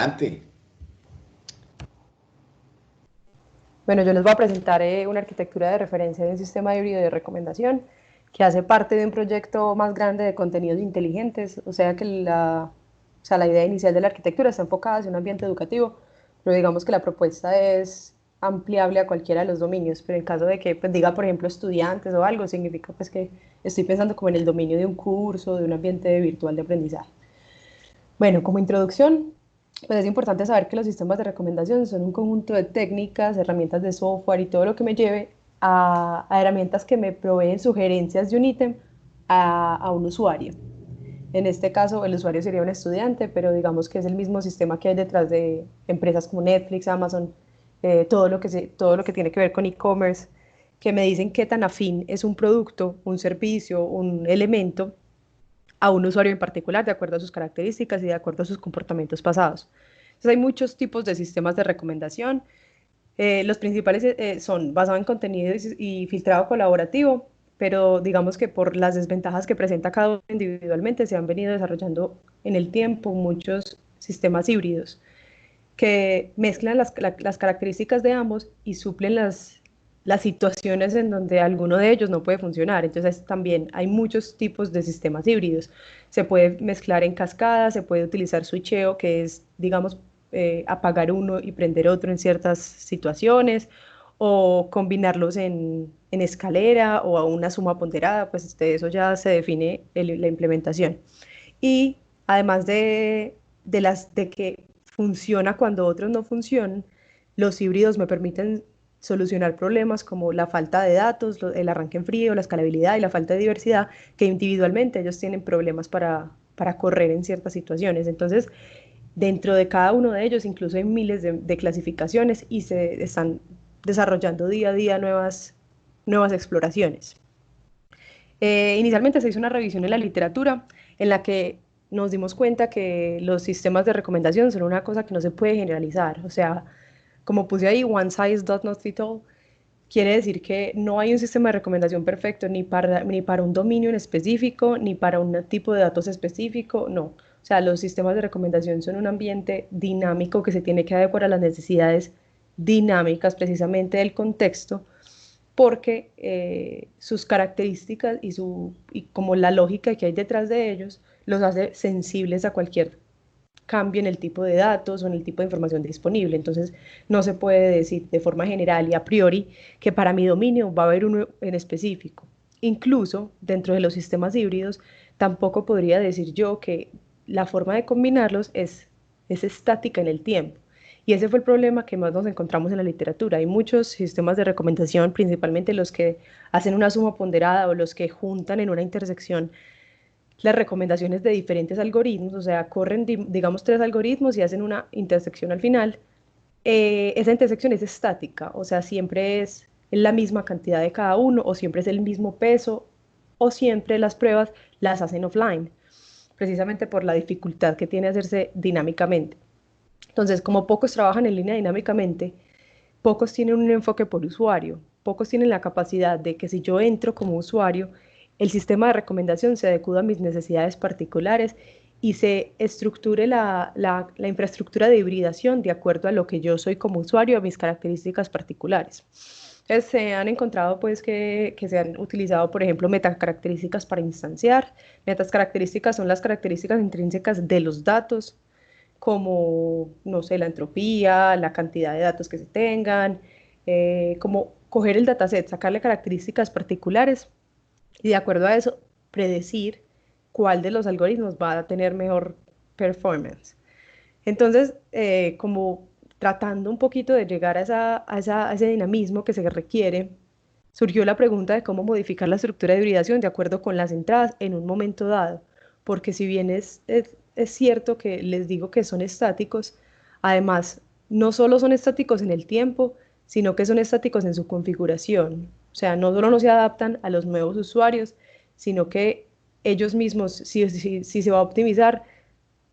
Ante. Bueno, yo les voy a presentar una arquitectura de referencia de un sistema híbrido de recomendación que hace parte de un proyecto más grande de contenidos inteligentes, o sea que la idea inicial de la arquitectura está enfocada hacia un ambiente educativo, pero digamos que la propuesta es ampliable a cualquiera de los dominios, pero en caso de que pues, diga, por ejemplo, estudiantes o algo, significa pues que estoy pensando como en el dominio de un curso, de un ambiente virtual de aprendizaje. Bueno, como introducción, pues es importante saber que los sistemas de recomendación son un conjunto de técnicas, herramientas de software y todo lo que me lleve a herramientas que me proveen sugerencias de un ítem a un usuario. En este caso, el usuario sería un estudiante, pero digamos que es el mismo sistema que hay detrás de empresas como Netflix, Amazon, todo lo que tiene que ver con e-commerce, que me dicen qué tan afín es un producto, un servicio, un elemento a un usuario en particular, de acuerdo a sus características y de acuerdo a sus comportamientos pasados. Entonces, hay muchos tipos de sistemas de recomendación. Los principales son basados en contenido y filtrado colaborativo, pero digamos que por las desventajas que presenta cada uno individualmente se han venido desarrollando en el tiempo muchos sistemas híbridos que mezclan las características de ambos y suplen las situaciones en donde alguno de ellos no puede funcionar. Entonces también hay muchos tipos de sistemas híbridos. Se puede mezclar en cascada, se puede utilizar switcheo, que es, digamos, apagar uno y prender otro en ciertas situaciones, o combinarlos en escalera o a una suma ponderada, pues de eso ya se define la implementación. Y además de que funciona cuando otros no funcionan, los híbridos me permiten solucionar problemas como la falta de datos, el arranque en frío, la escalabilidad y la falta de diversidad, que individualmente ellos tienen problemas para correr en ciertas situaciones. Entonces, dentro de cada uno de ellos, incluso hay miles de clasificaciones y se están desarrollando día a día nuevas exploraciones. Inicialmente se hizo una revisión en la literatura en la que nos dimos cuenta que los sistemas de recomendación son una cosa que no se puede generalizar. O sea, como puse ahí, one size does not fit all, quiere decir que no hay un sistema de recomendación perfecto ni para un dominio en específico, ni para un tipo de datos específico, no. O sea, los sistemas de recomendación son un ambiente dinámico que se tiene que adecuar a las necesidades dinámicas precisamente del contexto porque sus características y como la lógica que hay detrás de ellos los hace sensibles a cualquier cambio en el tipo de datos o en el tipo de información disponible. Entonces, no se puede decir de forma general y a priori que para mi dominio va a haber uno en específico. Incluso dentro de los sistemas híbridos, tampoco podría decir yo que la forma de combinarlos es estática en el tiempo. Y ese fue el problema que más nos encontramos en la literatura. Hay muchos sistemas de recomendación, principalmente los que hacen una suma ponderada o los que juntan en una intersección las recomendaciones de diferentes algoritmos, o sea, corren, digamos, tres algoritmos y hacen una intersección al final. Esa intersección es estática, o sea, siempre es la misma cantidad de cada uno, o siempre es el mismo peso, o siempre las pruebas las hacen offline, precisamente por la dificultad que tiene hacerse dinámicamente. Entonces, como pocos trabajan en línea dinámicamente, pocos tienen un enfoque por usuario, pocos tienen la capacidad de que si yo entro como usuario, el sistema de recomendación se adecua a mis necesidades particulares y se estructure la infraestructura de hibridación de acuerdo a lo que yo soy como usuario, a mis características particulares. Entonces, se han encontrado pues que se han utilizado, por ejemplo, metacaracterísticas para instanciar. Metacaracterísticas son las características intrínsecas de los datos, como, no sé, la entropía, la cantidad de datos que se tengan, como coger el dataset, sacarle características particulares y de acuerdo a eso predecir cuál de los algoritmos va a tener mejor performance. Entonces, como tratando un poquito de llegar a ese dinamismo que se requiere, surgió la pregunta de cómo modificar la estructura de hibridación de acuerdo con las entradas en un momento dado, porque si bien es cierto que les digo que son estáticos, además no solo son estáticos en el tiempo, sino que son estáticos en su configuración. O sea, no solo no se adaptan a los nuevos usuarios, sino que ellos mismos, si se va a optimizar,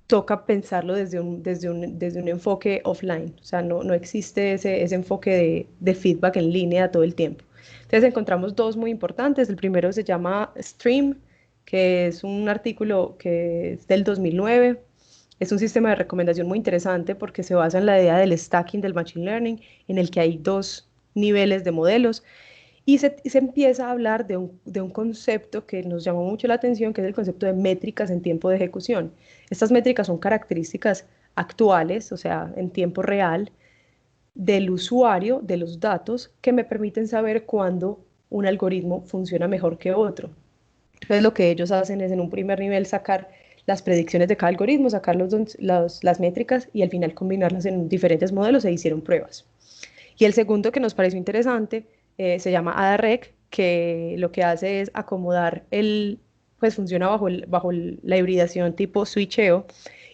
toca pensarlo desde un enfoque offline. O sea, no existe ese enfoque de feedback en línea todo el tiempo. Entonces encontramos dos muy importantes. El primero se llama Stream, que es un artículo que es del 2009, Es un sistema de recomendación muy interesante porque se basa en la idea del stacking del Machine Learning, en el que hay dos niveles de modelos y se empieza a hablar de un concepto que nos llamó mucho la atención, que es el concepto de métricas en tiempo de ejecución. Estas métricas son características actuales, o sea, en tiempo real, del usuario, de los datos, que me permiten saber cuándo un algoritmo funciona mejor que otro. Entonces, lo que ellos hacen es en un primer nivel sacar las predicciones de cada algoritmo, sacar las métricas y al final combinarlas en diferentes modelos e hicieron pruebas. Y el segundo que nos pareció interesante se llama AdaRec, que lo que hace es acomodar pues funciona bajo la hibridación tipo switcheo,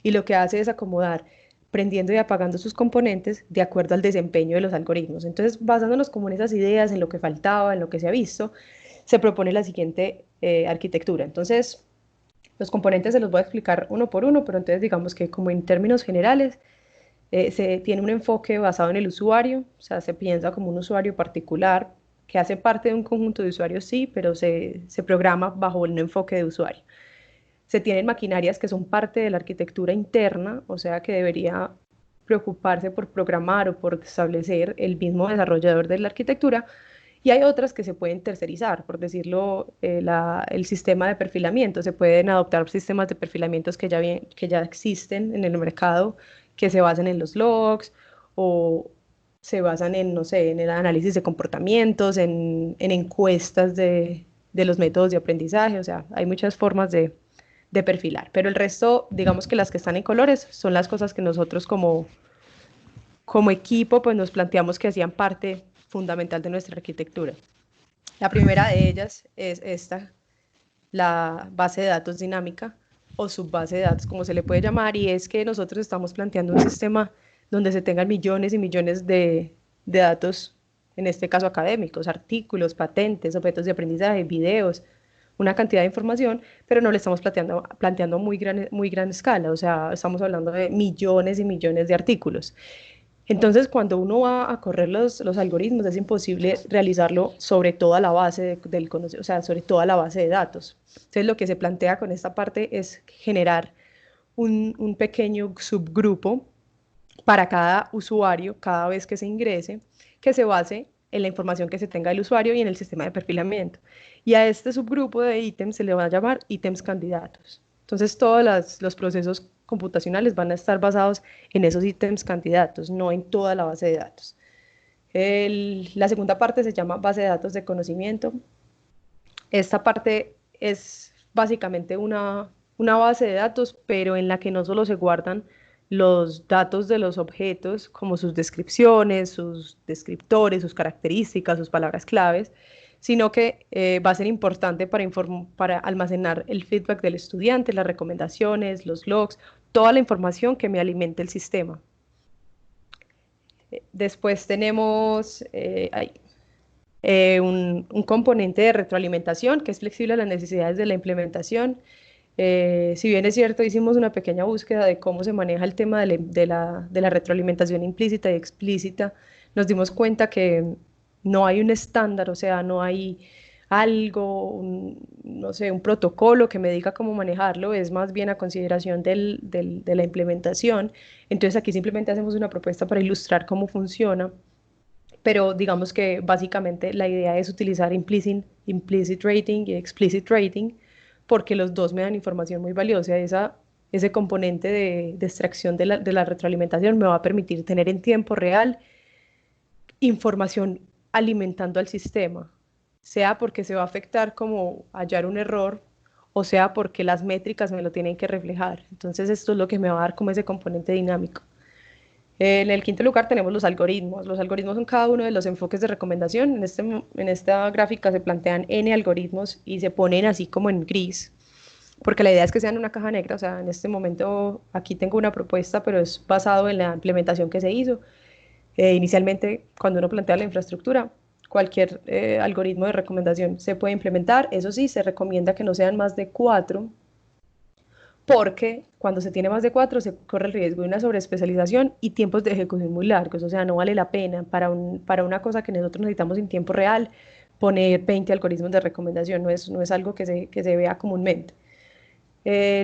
y lo que hace es acomodar prendiendo y apagando sus componentes de acuerdo al desempeño de los algoritmos. Entonces, basándonos como en esas ideas, en lo que faltaba, en lo que se ha visto, se propone la siguiente arquitectura. Entonces, los componentes se los voy a explicar uno por uno, pero entonces digamos que como en términos generales, se tiene un enfoque basado en el usuario, o sea, se piensa como un usuario particular que hace parte de un conjunto de usuarios, sí, pero se programa bajo un enfoque de usuario. Se tienen maquinarias que son parte de la arquitectura interna, o sea, que debería preocuparse por programar o por establecer el mismo desarrollador de la arquitectura, y hay otras que se pueden tercerizar, por decirlo, el sistema de perfilamiento. Se pueden adoptar sistemas de perfilamientos que ya existen en el mercado, que se basan en los logs o se basan en, no sé, en el análisis de comportamientos, en encuestas de los métodos de aprendizaje. O sea, hay muchas formas de perfilar, pero el resto, digamos que las que están en colores, son las cosas que nosotros como equipo pues nos planteamos que hacían parte fundamental de nuestra arquitectura. La primera de ellas es esta, la base de datos dinámica o subbase de datos, como se le puede llamar, y es que nosotros estamos planteando un sistema donde se tengan millones y millones de datos, en este caso académicos, artículos, patentes, objetos de aprendizaje, videos, una cantidad de información, pero no le estamos planteando muy gran escala, o sea, estamos hablando de millones y millones de artículos. Entonces, cuando uno va a correr los algoritmos, es imposible realizarlo sobre toda la base del conocimiento, o sea, sobre toda la base de datos. Entonces, lo que se plantea con esta parte es generar un pequeño subgrupo para cada usuario, cada vez que se ingrese, que se base en la información que se tenga del usuario y en el sistema de perfilamiento. Y a este subgrupo de ítems se le va a llamar ítems candidatos. Entonces, todos los procesos computacionales van a estar basados en esos ítems candidatos, no en toda la base de datos. La segunda parte se llama base de datos de conocimiento. Esta parte es básicamente una base de datos, pero en la que no solo se guardan los datos de los objetos, como sus descripciones, sus descriptores, sus características, sus palabras claves, sino que va a ser importante para almacenar el feedback del estudiante, las recomendaciones, los logs, toda la información que me alimente el sistema. Después tenemos un componente de retroalimentación que es flexible a las necesidades de la implementación. Si bien es cierto, hicimos una pequeña búsqueda de cómo se maneja el tema de la retroalimentación implícita y explícita, nos dimos cuenta que no hay un estándar, o sea, no hay algo, no sé, un protocolo que me diga cómo manejarlo, es más bien a consideración de la implementación. Entonces aquí simplemente hacemos una propuesta para ilustrar cómo funciona, pero digamos que básicamente la idea es utilizar implicit rating y explicit rating porque los dos me dan información muy valiosa. Ese componente de extracción de la retroalimentación me va a permitir tener en tiempo real información alimentando al sistema, sea porque se va a afectar como hallar un error o sea porque las métricas me lo tienen que reflejar. Entonces esto es lo que me va a dar como ese componente dinámico. En el quinto lugar tenemos los algoritmos. Los algoritmos son cada uno de los enfoques de recomendación. En esta gráfica se plantean N algoritmos y se ponen así como en gris, porque la idea es que sean una caja negra. O sea, en este momento aquí tengo una propuesta, pero es basado en la implementación que se hizo. Inicialmente, cuando uno plantea la infraestructura, cualquier algoritmo de recomendación se puede implementar. Eso sí, se recomienda que no sean más de 4 porque cuando se tiene más de 4 se corre el riesgo de una sobreespecialización y tiempos de ejecución muy largos, o sea, no vale la pena para una cosa que nosotros necesitamos en tiempo real poner 20 algoritmos de recomendación, no es algo que se vea comúnmente.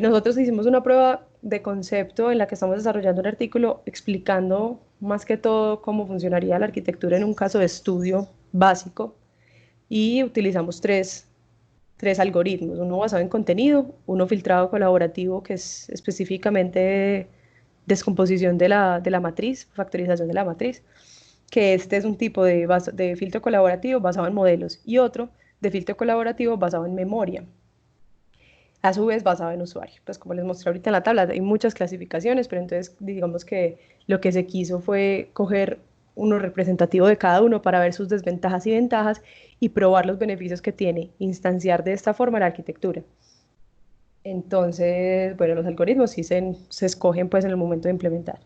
Nosotros hicimos una prueba de concepto en la que estamos desarrollando un artículo explicando más que todo cómo funcionaría la arquitectura en un caso de estudio básico y utilizamos tres algoritmos, uno basado en contenido, uno filtrado colaborativo que es específicamente descomposición de la matriz, factorización de la matriz, que este es un tipo de filtro colaborativo basado en modelos y otro de filtro colaborativo basado en memoria, a su vez basado en usuario. Pues como les mostré ahorita en la tabla, hay muchas clasificaciones, pero entonces digamos que lo que se quiso fue coger uno representativo de cada uno para ver sus desventajas y ventajas y probar los beneficios que tiene instanciar de esta forma la arquitectura. Entonces, bueno, los algoritmos sí se escogen pues en el momento de implementar.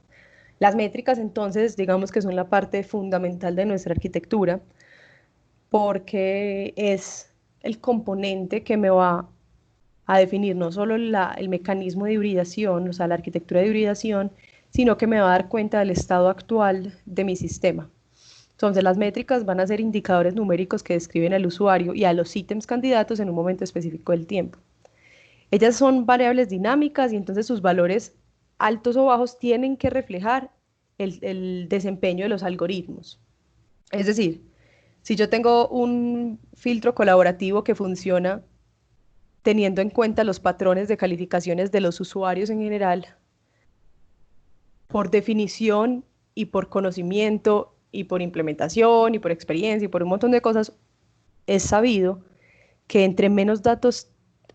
Las métricas entonces, digamos que son la parte fundamental de nuestra arquitectura porque es el componente que me va a definir no solo el mecanismo de hibridación, o sea, la arquitectura de hibridación, sino que me va a dar cuenta del estado actual de mi sistema. Entonces, las métricas van a ser indicadores numéricos que describen al usuario y a los ítems candidatos en un momento específico del tiempo. Ellas son variables dinámicas y entonces sus valores altos o bajos tienen que reflejar el desempeño de los algoritmos. Es decir, si yo tengo un filtro colaborativo que funciona teniendo en cuenta los patrones de calificaciones de los usuarios en general, por definición y por conocimiento y por implementación y por experiencia y por un montón de cosas, es sabido que entre menos datos,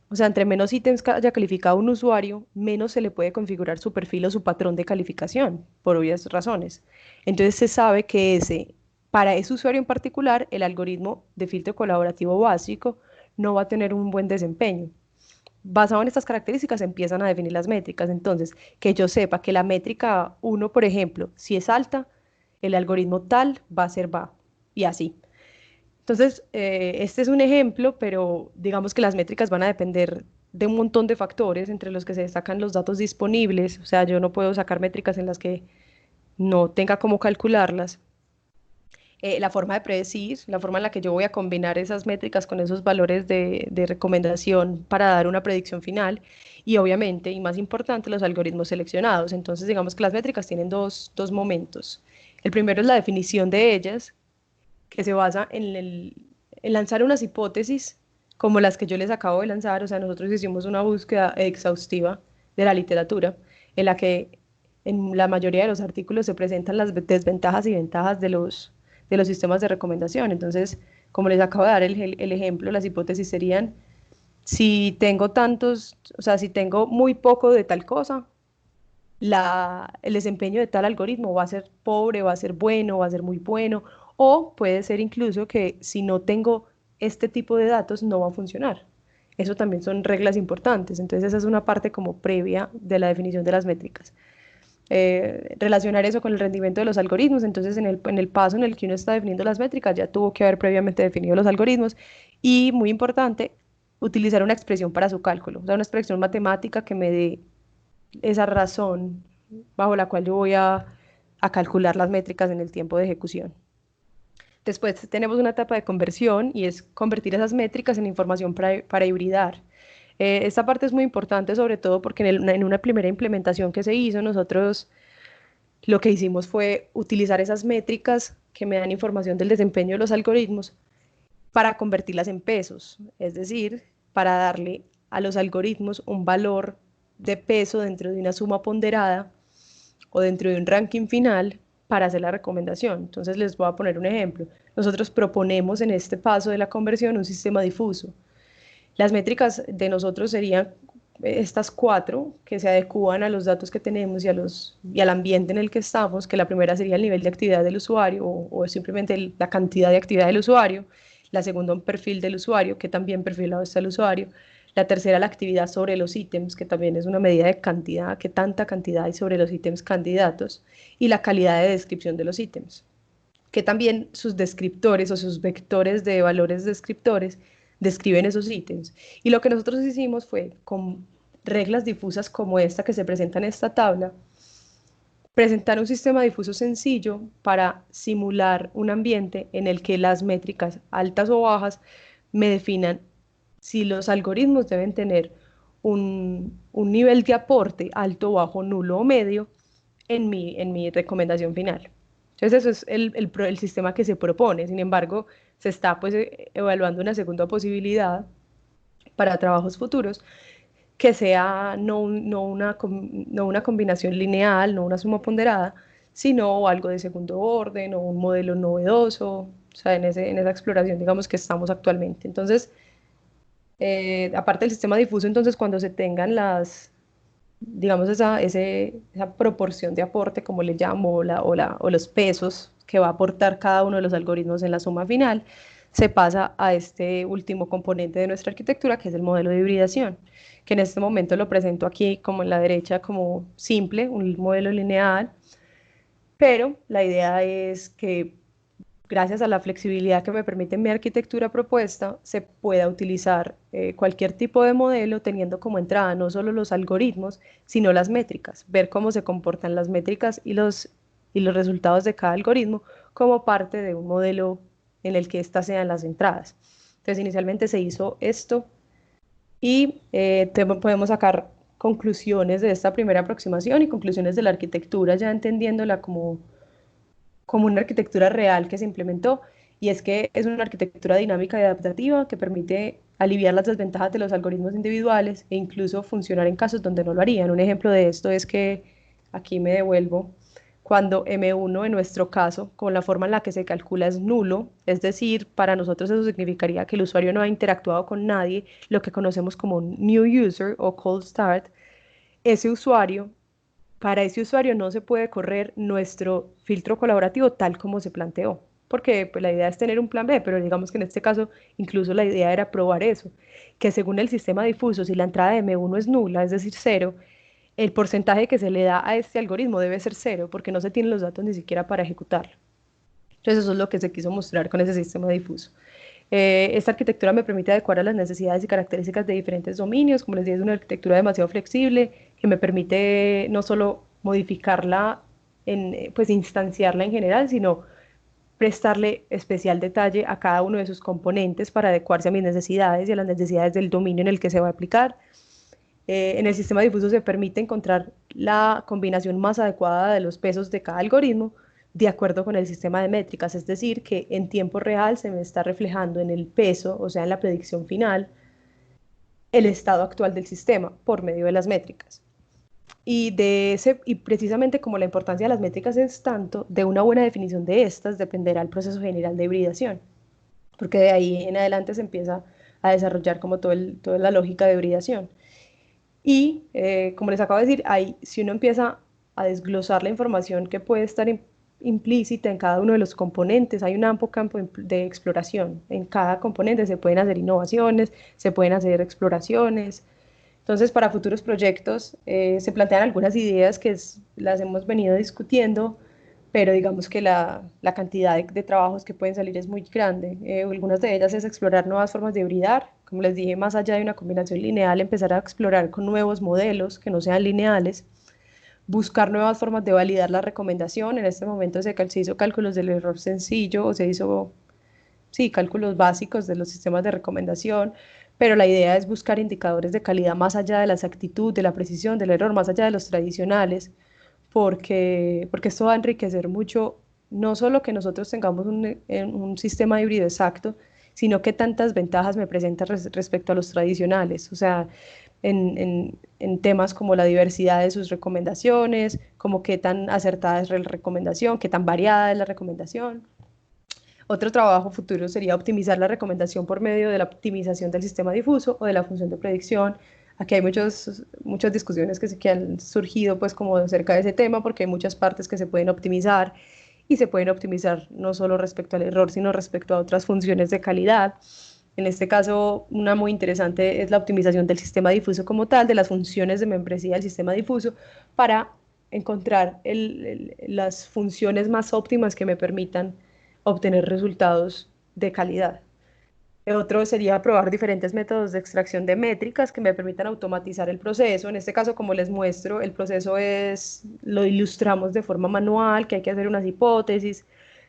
o sea, entre menos ítems haya calificado un usuario, menos se le puede configurar su perfil o su patrón de calificación, por obvias razones. Entonces se sabe que para ese usuario en particular, el algoritmo de filtro colaborativo básico no va a tener un buen desempeño. Basado en estas características empiezan a definir las métricas. Entonces, que yo sepa que la métrica 1, por ejemplo, si es alta, el algoritmo tal va a ser bajo y así. Entonces, este es un ejemplo, pero digamos que las métricas van a depender de un montón de factores, entre los que se destacan los datos disponibles. O sea, yo no puedo sacar métricas en las que no tenga cómo calcularlas. La forma de predecir, la forma en la que yo voy a combinar esas métricas con esos valores de recomendación para dar una predicción final y obviamente, y más importante, los algoritmos seleccionados. Entonces, digamos que las métricas tienen dos momentos. El primero es la definición de ellas, que se basa en lanzar unas hipótesis como las que yo les acabo de lanzar. O sea, nosotros hicimos una búsqueda exhaustiva de la literatura en la que en la mayoría de los artículos se presentan las desventajas y ventajas de los sistemas de recomendación. Entonces, como les acabo de dar el ejemplo, las hipótesis serían, si tengo tantos, o sea, si tengo muy poco de tal cosa, el desempeño de tal algoritmo va a ser pobre, va a ser bueno, va a ser muy bueno, o puede ser incluso que si no tengo este tipo de datos no va a funcionar. Eso también son reglas importantes. Entonces esa es una parte como previa de la definición de las métricas. Relacionar eso con el rendimiento de los algoritmos. Entonces en el paso en el que uno está definiendo las métricas ya tuvo que haber previamente definido los algoritmos y muy importante, utilizar una expresión para su cálculo, o sea, una expresión matemática que me dé esa razón bajo la cual yo voy a calcular las métricas en el tiempo de ejecución. Después tenemos una etapa de conversión y es convertir esas métricas en información para hibridar. Esta parte es muy importante, sobre todo porque en una primera implementación que se hizo, nosotros lo que hicimos fue utilizar esas métricas que me dan información del desempeño de los algoritmos para convertirlas en pesos, es decir, para darle a los algoritmos un valor de peso dentro de una suma ponderada o dentro de un ranking final para hacer la recomendación. Entonces les voy a poner un ejemplo. Nosotros proponemos en este paso de la conversión un sistema difuso. Las métricas de nosotros serían estas cuatro que se adecúan a los datos que tenemos y al ambiente en el que estamos, que la primera sería el nivel de actividad del usuario o simplemente la cantidad de actividad del usuario, la segunda un perfil del usuario, que también perfilado está el usuario, la tercera la actividad sobre los ítems, que también es una medida de cantidad, que tanta cantidad hay sobre los ítems candidatos, y la calidad de descripción de los ítems, que también sus descriptores o sus vectores de valores descriptores describen esos ítems. Y lo que nosotros hicimos fue, con reglas difusas como esta que se presenta en esta tabla, presentar un sistema difuso sencillo para simular un ambiente en el que las métricas altas o bajas me definan si los algoritmos deben tener un nivel de aporte alto, bajo, nulo o medio en mi recomendación final. Entonces eso es el sistema que se propone. Sin embargo, se está pues evaluando una segunda posibilidad para trabajos futuros que sea no una combinación lineal, no una suma ponderada, sino algo de segundo orden o un modelo novedoso, o sea, en esa exploración, digamos, que estamos actualmente. Entonces, aparte del sistema difuso, entonces cuando se tengan digamos, esa proporción de aporte, como le llamo, o los pesos que va a aportar cada uno de los algoritmos en la suma final, se pasa a este último componente de nuestra arquitectura, que es el modelo de hibridación, que en este momento lo presento aquí como en la derecha, como simple, un modelo lineal, pero la idea es que gracias a la flexibilidad que me permite mi arquitectura propuesta, se pueda utilizar cualquier tipo de modelo teniendo como entrada no solo los algoritmos, sino las métricas, ver cómo se comportan las métricas y los resultados de cada algoritmo como parte de un modelo en el que éstas sean las entradas. Entonces, inicialmente se hizo esto y podemos sacar conclusiones de esta primera aproximación y conclusiones de la arquitectura, ya entendiéndola como una arquitectura real que se implementó, y es que es una arquitectura dinámica y adaptativa que permite aliviar las desventajas de los algoritmos individuales e incluso funcionar en casos donde no lo harían. Un ejemplo de esto es que aquí me devuelvo cuando M1 en nuestro caso, con la forma en la que se calcula, es nulo, es decir, para nosotros eso significaría que el usuario no ha interactuado con nadie, lo que conocemos como un new user o cold start. Ese usuario Para ese usuario no se puede correr nuestro filtro colaborativo tal como se planteó, porque pues, la idea es tener un plan B, pero digamos que en este caso incluso la idea era probar eso, que según el sistema difuso, si la entrada de M1 es nula, es decir, cero, el porcentaje que se le da a este algoritmo debe ser cero, porque no se tienen los datos ni siquiera para ejecutarlo. Entonces eso es lo que se quiso mostrar con ese sistema difuso. Esta arquitectura me permite adecuar a las necesidades y características de diferentes dominios. Como les dije, es una arquitectura demasiado flexible que me permite no solo modificarla, pues instanciarla en general, sino prestarle especial detalle a cada uno de sus componentes para adecuarse a mis necesidades y a las necesidades del dominio en el que se va a aplicar. En el sistema difuso se permite encontrar la combinación más adecuada de los pesos de cada algoritmo de acuerdo con el sistema de métricas, es decir, que en tiempo real se me está reflejando en el peso, o sea, en la predicción final, el estado actual del sistema por medio de las métricas. Y precisamente como la importancia de las métricas es tanto, de una buena definición de estas dependerá el proceso general de hibridación, porque de ahí en adelante se empieza a desarrollar como toda la lógica de hibridación. Y como les acabo de decir, si uno empieza a desglosar la información que puede estar implícita en cada uno de los componentes, hay un amplio campo de exploración. En cada componente se pueden hacer innovaciones, se pueden hacer exploraciones. Entonces, para futuros proyectos se plantean algunas ideas las hemos venido discutiendo, pero digamos que la cantidad de trabajos que pueden salir es muy grande. Algunas de ellas es explorar nuevas formas de hibridar, como les dije, más allá de una combinación lineal, empezar a explorar con nuevos modelos que no sean lineales, buscar nuevas formas de validar la recomendación. En este momento se hizo cálculos del error sencillo o se hizo, sí, cálculos básicos de los sistemas de recomendación, pero la idea es buscar indicadores de calidad más allá de la exactitud, de la precisión, del error, más allá de los tradicionales, porque esto va a enriquecer mucho, no solo que nosotros tengamos un sistema híbrido exacto, sino que tantas ventajas me presenta respecto a los tradicionales, o sea, en temas como la diversidad de sus recomendaciones, como qué tan acertada es la recomendación, qué tan variada es la recomendación. Otro trabajo futuro sería optimizar la recomendación por medio de la optimización del sistema difuso o de la función de predicción. Aquí hay muchas discusiones que han surgido pues como acerca de ese tema porque hay muchas partes que se pueden optimizar y se pueden optimizar no solo respecto al error, sino respecto a otras funciones de calidad. En este caso, una muy interesante es la optimización del sistema difuso como tal, de las funciones de membresía del sistema difuso, para encontrar las funciones más óptimas que me permitan obtener resultados de calidad. Otro sería probar diferentes métodos de extracción de métricas que me permitan automatizar el proceso. En este caso, como les muestro, el proceso lo ilustramos de forma manual, que hay que hacer unas hipótesis,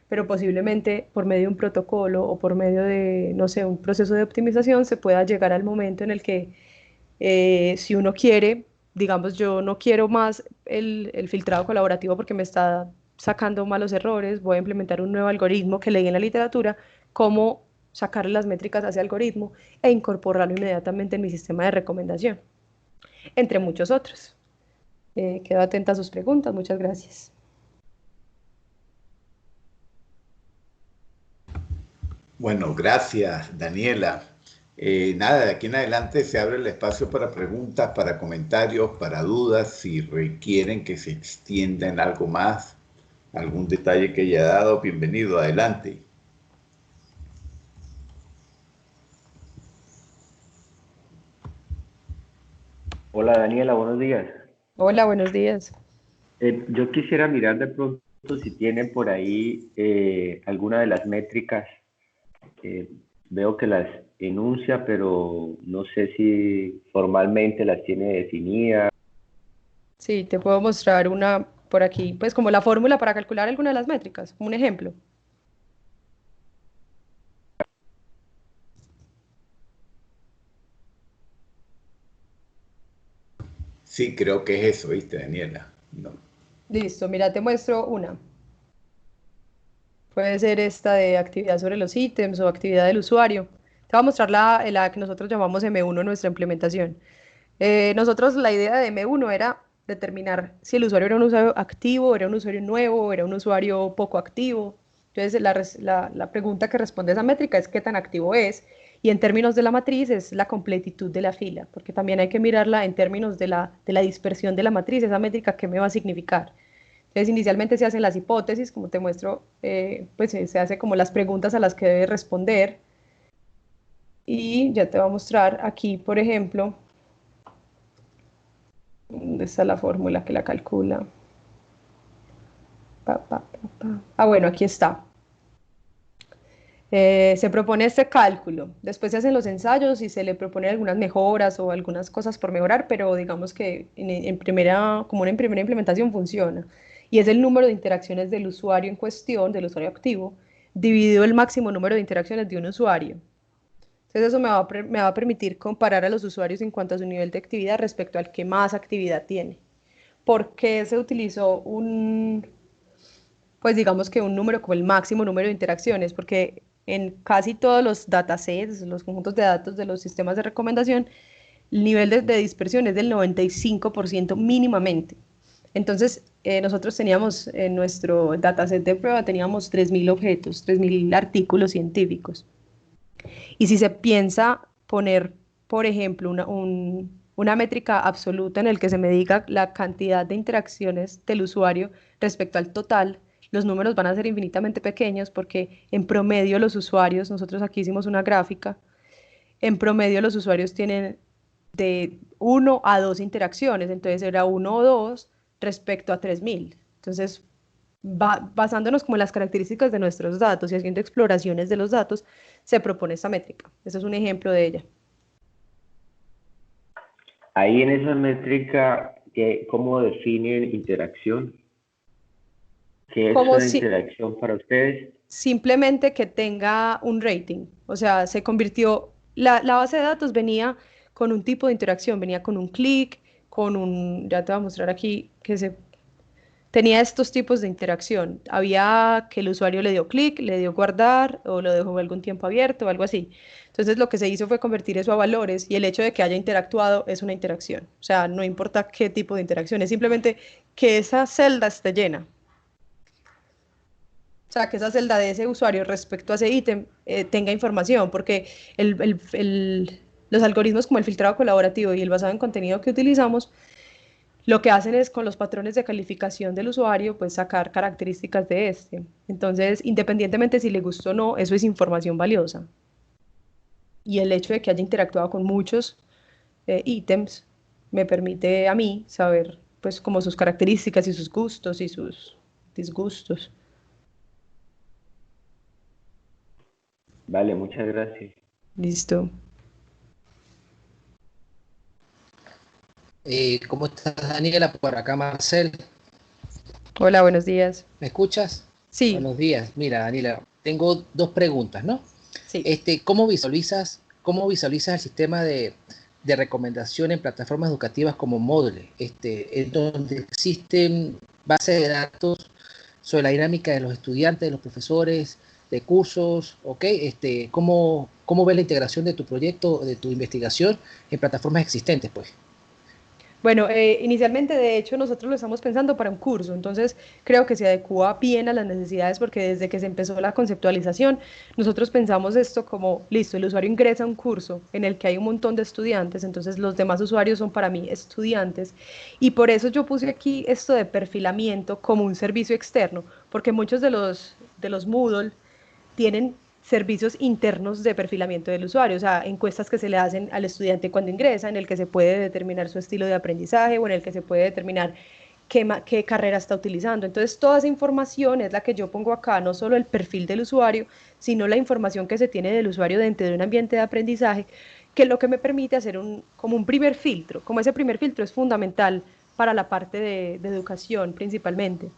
pero posiblemente por medio de un protocolo o por medio de, no sé, un proceso de optimización se pueda llegar al momento en el que Si uno quiere, digamos, yo no quiero más el filtrado colaborativo porque me está sacando malos errores, voy a implementar un nuevo algoritmo que leí en la literatura, cómo sacarle las métricas a ese algoritmo e incorporarlo inmediatamente en mi sistema de recomendación, entre muchos otros. Quedo atenta a sus preguntas, muchas gracias. Bueno, gracias, Daniela. Nada, de aquí en adelante se abre el espacio para preguntas, para comentarios, para dudas, si requieren que se extienda en algo más, algún detalle que haya dado, bienvenido, adelante. Hola Daniela, buenos días. Hola, buenos días. Yo quisiera mirar de pronto si tienen por ahí alguna de las métricas. Veo que las enuncia, pero no sé si formalmente las tiene definidas. Sí, te puedo mostrar una por aquí, pues como la fórmula para calcular alguna de las métricas, un ejemplo. Sí, creo que es eso, ¿viste, Daniela? No. Listo, mira, te muestro una. Puede ser esta de actividad sobre los ítems o actividad del usuario. Te voy a mostrar la que nosotros llamamos M1 en nuestra implementación. Nosotros la idea de M1 era determinar si el usuario era un usuario activo, era un usuario nuevo, era un usuario poco activo. Entonces la pregunta que responde a esa métrica es qué tan activo es. Y en términos de la matriz es la completitud de la fila, porque también hay que mirarla en términos de la dispersión de la matriz, esa métrica qué me va a significar. Entonces, inicialmente se hacen las hipótesis, como te muestro, pues se hace como las preguntas a las que debe responder. Y ya te voy a mostrar aquí, por ejemplo, ¿dónde está la fórmula que la calcula? Bueno, aquí está. Se propone este cálculo. Después se hacen los ensayos y se le proponen algunas mejoras o algunas cosas por mejorar, pero digamos que como en primera implementación funciona. Y es el número de interacciones del usuario en cuestión, del usuario activo, dividido el máximo número de interacciones de un usuario. Entonces eso me va a permitir comparar a los usuarios en cuanto a su nivel de actividad respecto al que más actividad tiene. ¿Por qué se utilizó pues digamos que un número como el máximo número de interacciones? Porque en casi todos los datasets, los conjuntos de datos de los sistemas de recomendación, el nivel de dispersión es del 95% mínimamente. Entonces, nosotros teníamos en nuestro dataset de prueba, teníamos 3.000 objetos, 3.000 artículos científicos. Y si se piensa poner, por ejemplo, una métrica absoluta en el que se me diga la cantidad de interacciones del usuario respecto al total, los números van a ser infinitamente pequeños porque en promedio los usuarios, nosotros aquí hicimos una gráfica, en promedio los usuarios tienen de 1 a 2 interacciones, entonces era 1 o 2 respecto a 3.000. Entonces, basándonos como en las características de nuestros datos y haciendo exploraciones de los datos, se propone esta métrica. Este es un ejemplo de ella. Ahí en esa métrica, ¿cómo definen interacción? ¿Qué es Como una si interacción para ustedes? simplemente que tenga un rating, o sea, se convirtió, la base de datos venía con un tipo de interacción, venía con un clic, ya te voy a mostrar aquí que tenía estos tipos de interacción. Había que el usuario le dio clic, le dio guardar o lo dejó algún tiempo abierto o algo así. Entonces lo que se hizo fue convertir eso a valores y el hecho de que haya interactuado es una interacción. O sea, no importa qué tipo de interacción, es simplemente que esa celda esté llena. O sea, que esa celda de ese usuario respecto a ese ítem tenga información, porque los algoritmos como el filtrado colaborativo y el basado en contenido que utilizamos lo que hacen es con los patrones de calificación del usuario, pues sacar características de este. Entonces, independientemente si le gustó o no, eso es información valiosa. Y el hecho de que haya interactuado con muchos ítems me permite a mí saber, pues, como sus características y sus gustos y sus disgustos. Vale, muchas gracias. Listo. ¿Cómo estás, Daniela? Por acá, Marcel. Hola, buenos días. ¿Me escuchas? Sí, Buenos días. Mira, Daniela, tengo dos preguntas, ¿no? sí. ¿Cómo visualizas el sistema de recomendación en plataformas educativas como Moodle, en donde existen bases de datos sobre la dinámica de los estudiantes, de los profesores, de cursos, ¿ok? ¿Cómo ves la integración de tu proyecto, de tu investigación en plataformas existentes, pues? Bueno, inicialmente, de hecho, nosotros lo estamos pensando para un curso, entonces creo que se adecua bien a las necesidades porque desde que se empezó la conceptualización, nosotros pensamos esto como, listo, el usuario ingresa a un curso en el que hay un montón de estudiantes, entonces los demás usuarios son para mí estudiantes, y por eso yo puse aquí esto de perfilamiento como un servicio externo, porque muchos de los Moodle tienen servicios internos de perfilamiento del usuario, o sea, encuestas que se le hacen al estudiante cuando ingresa, en el que se puede determinar su estilo de aprendizaje o en el que se puede determinar qué carrera está utilizando. Entonces, toda esa información es la que yo pongo acá, no solo el perfil del usuario, sino la información que se tiene del usuario dentro de un ambiente de aprendizaje, que es lo que me permite hacer como un primer filtro, como ese primer filtro es fundamental para la parte de educación principalmente.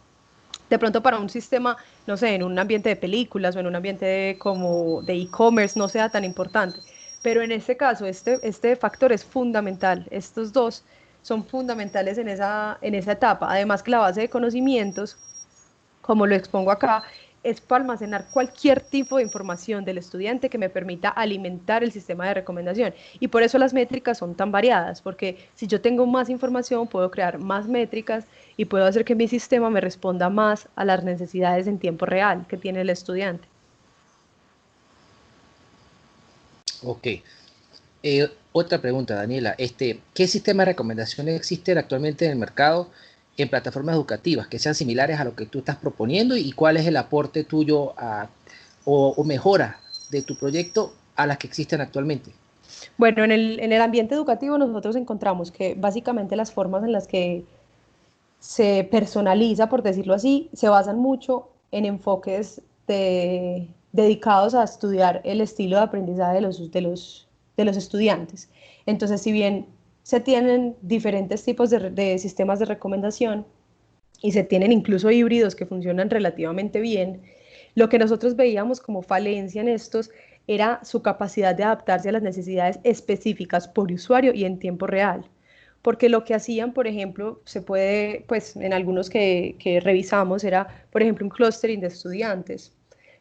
De pronto para un sistema, no sé, en un ambiente de películas o en un ambiente como de e-commerce no sea tan importante. Pero en este caso, este factor es fundamental. Estos dos son fundamentales en esa etapa. Además que la base de conocimientos, como lo expongo acá, es para almacenar cualquier tipo de información del estudiante que me permita alimentar el sistema de recomendación. Y por eso las métricas son tan variadas, porque si yo tengo más información, puedo crear más métricas y puedo hacer que mi sistema me responda más a las necesidades en tiempo real que tiene el estudiante. Ok. Otra pregunta, Daniela. ¿Qué sistema de recomendaciones existen actualmente en el mercado en plataformas educativas que sean similares a lo que tú estás proponiendo y cuál es el aporte tuyo o mejora de tu proyecto a las que existen actualmente? Bueno, en el ambiente educativo nosotros encontramos que básicamente las formas en las que se personaliza, por decirlo así, se basan mucho en enfoques dedicados a estudiar el estilo de aprendizaje de los estudiantes. Entonces, si bien se tienen diferentes tipos de sistemas de recomendación y se tienen incluso híbridos que funcionan relativamente bien, lo que nosotros veíamos como falencia en estos era su capacidad de adaptarse a las necesidades específicas por usuario y en tiempo real. Porque lo que hacían, por ejemplo, se puede, pues en algunos que revisamos, era, por ejemplo, un clustering de estudiantes.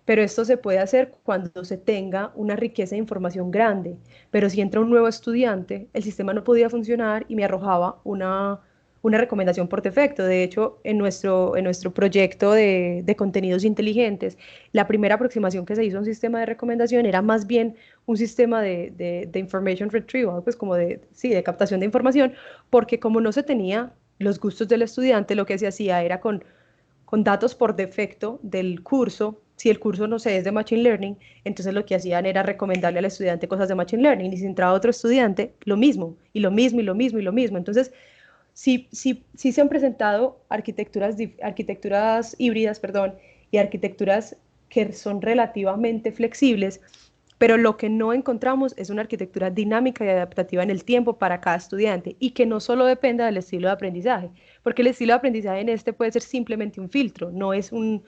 Pero esto se puede hacer cuando se tenga una riqueza de información grande. Pero si entra un nuevo estudiante, el sistema no podía funcionar y me arrojaba una recomendación por defecto. De hecho, en nuestro proyecto de contenidos inteligentes, la primera aproximación que se hizo a un sistema de recomendación era más bien un sistema de information retrieval, pues como sí, de captación de información, porque como no se tenía los gustos del estudiante, lo que se hacía era con datos por defecto del curso. Si el curso, no sé, es de Machine Learning, entonces lo que hacían era recomendarle al estudiante cosas de Machine Learning, y si entraba otro estudiante, lo mismo, y lo mismo, y lo mismo, y lo mismo. Entonces, sí se han presentado arquitecturas híbridas, perdón, y arquitecturas que son relativamente flexibles, pero lo que no encontramos es una arquitectura dinámica y adaptativa en el tiempo para cada estudiante y que no solo dependa del estilo de aprendizaje, porque el estilo de aprendizaje en este puede ser simplemente un filtro, no es un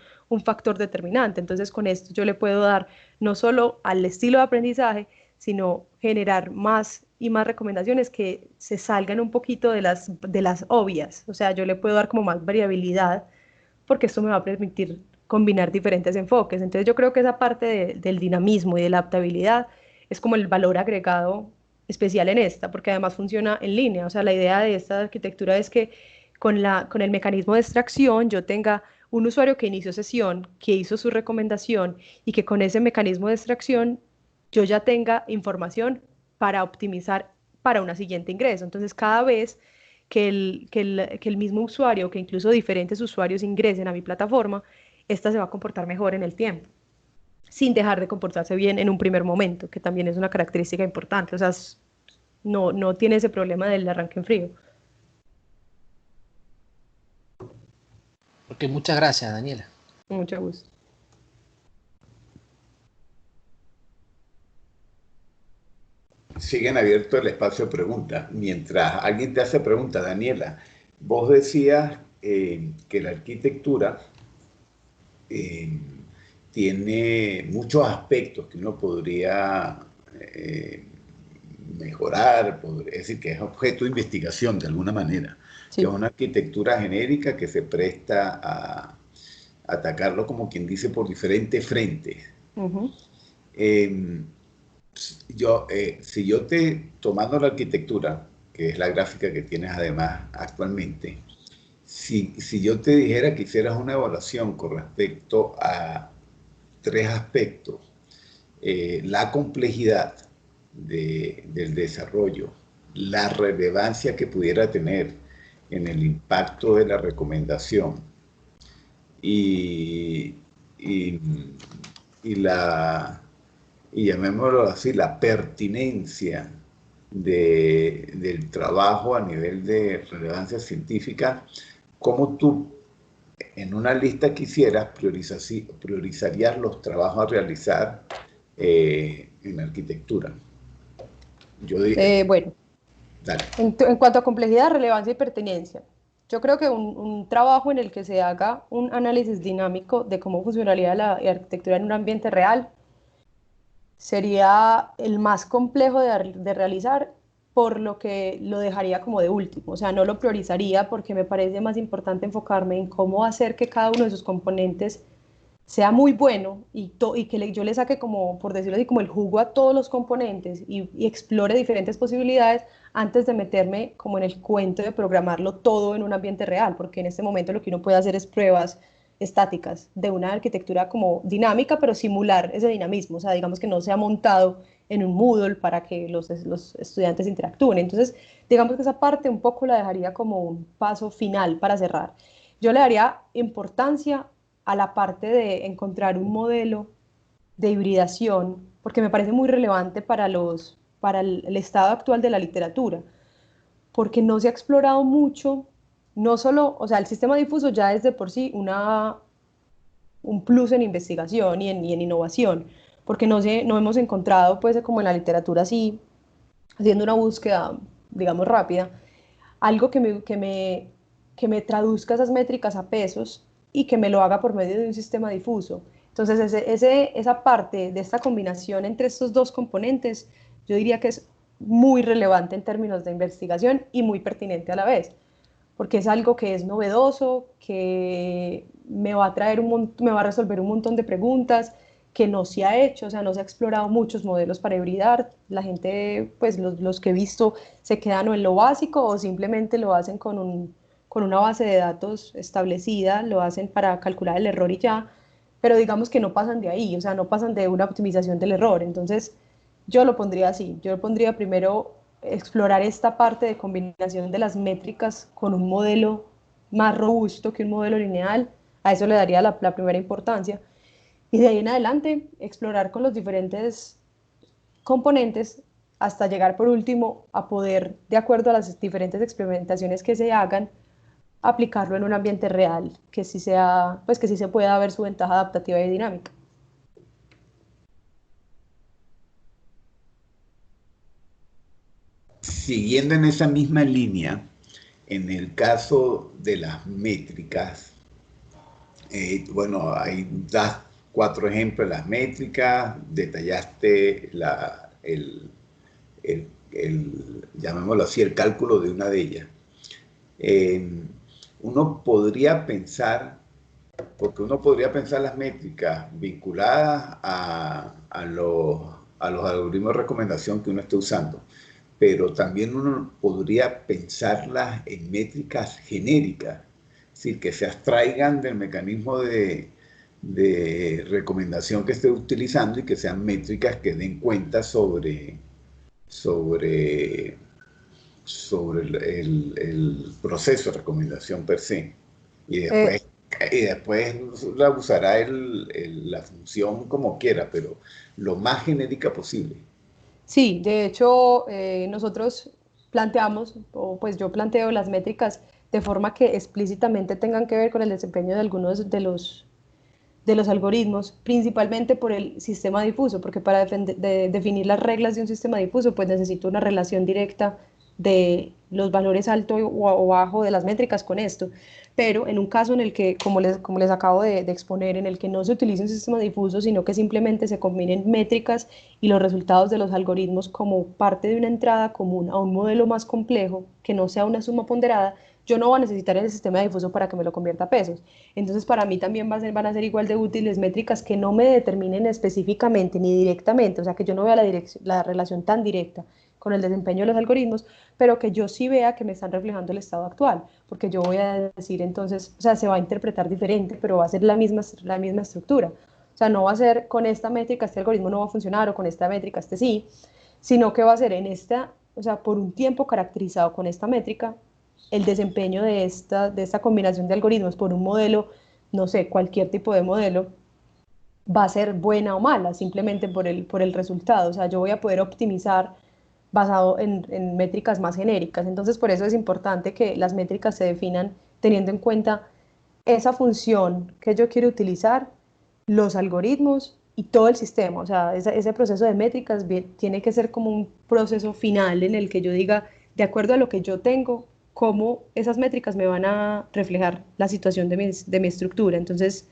factor determinante. Entonces, con esto yo le puedo dar no solo al estilo de aprendizaje, sino generar más y más recomendaciones que se salgan un poquito de las obvias. O sea, yo le puedo dar como más variabilidad porque esto me va a permitir combinar diferentes enfoques. Entonces yo creo que esa parte del dinamismo y de la adaptabilidad es como el valor agregado especial en esta, porque además funciona en línea. O sea, la idea de esta arquitectura es que con el mecanismo de extracción yo tenga un usuario que inició sesión, que hizo su recomendación y que con ese mecanismo de extracción yo ya tenga información para optimizar para una siguiente ingreso. Entonces, cada vez que el mismo usuario, que incluso diferentes usuarios ingresen a mi plataforma, esta se va a comportar mejor en el tiempo, sin dejar de comportarse bien en un primer momento, que también es una característica importante. O sea, no tiene ese problema del arranque en frío. Porque muchas gracias, Daniela. Mucho gusto. Siguen abierto el espacio de preguntas. Mientras alguien te hace preguntas, Daniela, vos decías que la arquitectura eh, tiene muchos aspectos que uno podría mejorar, es decir, que es objeto de investigación de alguna manera, Sí. que es una arquitectura genérica que se presta a atacarlo, como quien dice, por diferentes frentes. Ujú. Eh, si yo tomando la arquitectura, que es la gráfica que tienes además actualmente, si yo te dijera que hicieras una evaluación con respecto a tres aspectos: la complejidad del desarrollo, la relevancia que pudiera tener en el impacto de la recomendación y, y, y la, y llamémoslo así, la pertinencia del trabajo a nivel de relevancia científica, ¿cómo tú en una lista que hicieras priorizarías los trabajos a realizar en arquitectura? Yo diría, Bueno, dale. en cuanto a complejidad, relevancia y pertinencia, yo creo que un trabajo en el que se haga un análisis dinámico de cómo funcionaría la arquitectura en un ambiente real sería el más complejo de realizar, por lo que lo dejaría como de último. O sea, no lo priorizaría porque me parece más importante enfocarme en cómo hacer que cada uno de sus componentes sea muy bueno y que yo le saque como, por decirlo así, como el jugo a todos los componentes y explore diferentes posibilidades antes de meterme como en el cuento de programarlo todo en un ambiente real, porque en este momento lo que uno puede hacer es pruebas estáticas de una arquitectura como dinámica, pero simular ese dinamismo, o sea, digamos que no sea montado en un Moodle para que los estudiantes interactúen. Entonces, digamos que esa parte un poco la dejaría como un paso final para cerrar. Yo le daría importancia a la parte de encontrar un modelo de hibridación, porque me parece muy relevante para el estado actual de la literatura, porque no se ha explorado mucho, no solo, o sea, el sistema difuso ya es de por sí un plus en investigación y en innovación, porque no hemos encontrado, pues, como en la literatura así, haciendo una búsqueda, digamos, rápida, algo que me traduzca esas métricas a pesos y que me lo haga por medio de un sistema difuso. Entonces, esa parte de esta combinación entre estos dos componentes, yo diría que es muy relevante en términos de investigación y muy pertinente a la vez, porque es algo que es novedoso, que me va a traer me va a resolver un montón de preguntas que no se ha hecho, o sea, no se ha explorado muchos modelos para hibridar. La gente, pues los que he visto, se quedan o en lo básico o simplemente lo hacen con una base de datos establecida, lo hacen para calcular el error y ya, pero digamos que no pasan de ahí, o sea, no pasan de una optimización del error. Entonces, yo lo pondría así, yo lo pondría primero explorar esta parte de combinación de las métricas con un modelo más robusto que un modelo lineal, a eso le daría la primera importancia. Y de ahí en adelante, explorar con los diferentes componentes hasta llegar por último a poder, de acuerdo a las diferentes experimentaciones que se hagan, aplicarlo en un ambiente real, que sí sea, pues que sí se pueda ver su ventaja adaptativa y dinámica. Siguiendo en esa misma línea, en el caso de las métricas, bueno, ahí das cuatro ejemplos de las métricas, detallaste llamémoslo así, el cálculo de una de ellas. Eh, uno podría pensar, porque uno podría pensar las métricas vinculadas a los algoritmos de recomendación que uno esté usando, pero también uno podría pensarlas en métricas genéricas, es decir, que se abstraigan del mecanismo de recomendación que esté utilizando y que sean métricas que den cuenta sobre, sobre el proceso de recomendación per se. Y Eh, después, y después la usará la función como quiera, pero lo más genérica posible. Sí, de hecho, nosotros planteamos, o pues yo planteo las métricas de forma que explícitamente tengan que ver con el desempeño de algunos de los algoritmos, principalmente por el sistema difuso, porque para definir las reglas de un sistema difuso, pues necesito una relación directa de los valores alto o bajo de las métricas con esto, pero en un caso en el que, como les acabo de exponer, en el que no se utilice un sistema difuso, sino que simplemente se combinen métricas y los resultados de los algoritmos como parte de una entrada común a un modelo más complejo, que no sea una suma ponderada, yo no voy a necesitar el sistema difuso para que me lo convierta a pesos. Entonces, para mí también van a ser igual de útiles métricas que no me determinen específicamente ni directamente, o sea, que yo no vea la relación tan directa con el desempeño de los algoritmos, pero que yo sí vea que me están reflejando el estado actual, porque yo voy a decir entonces, o sea, se va a interpretar diferente, pero va a ser la misma estructura. O sea, no va a ser con esta métrica este algoritmo no va a funcionar o con esta métrica este sí, sino que va a ser en esta, o sea, por un tiempo caracterizado con esta métrica, el desempeño de esta combinación de algoritmos por un modelo, no sé, cualquier tipo de modelo, va a ser buena o mala, simplemente por el resultado. O sea, yo voy a poder optimizar basado en métricas más genéricas. Entonces, por eso es importante que las métricas se definan teniendo en cuenta esa función que yo quiero utilizar, los algoritmos y todo el sistema. O sea, ese proceso de métricas tiene que ser como un proceso final en el que yo diga, de acuerdo a lo que yo tengo, cómo esas métricas me van a reflejar la situación de mi estructura. Entonces,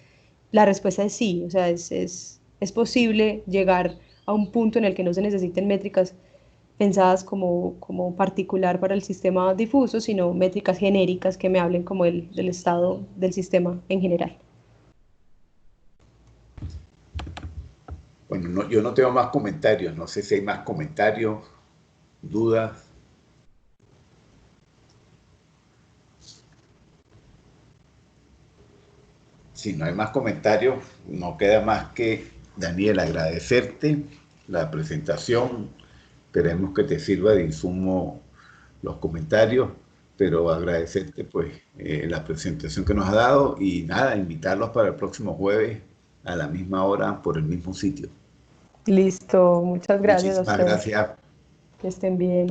la respuesta es sí. O sea, es posible llegar a un punto en el que no se necesiten métricas pensadas como particular para el sistema difuso, sino métricas genéricas que me hablen como del estado del sistema en general. Bueno, yo no tengo más comentarios, no sé si hay más comentarios, dudas. Si no hay más comentarios, no queda más que, Daniel, agradecerte la presentación. Esperemos que te sirva de insumo los comentarios, pero agradecerte pues la presentación que nos ha dado y nada, invitarlos para el próximo jueves a la misma hora por el mismo sitio. Listo, muchas gracias a Muchísimas ustedes. gracias. Que estén bien.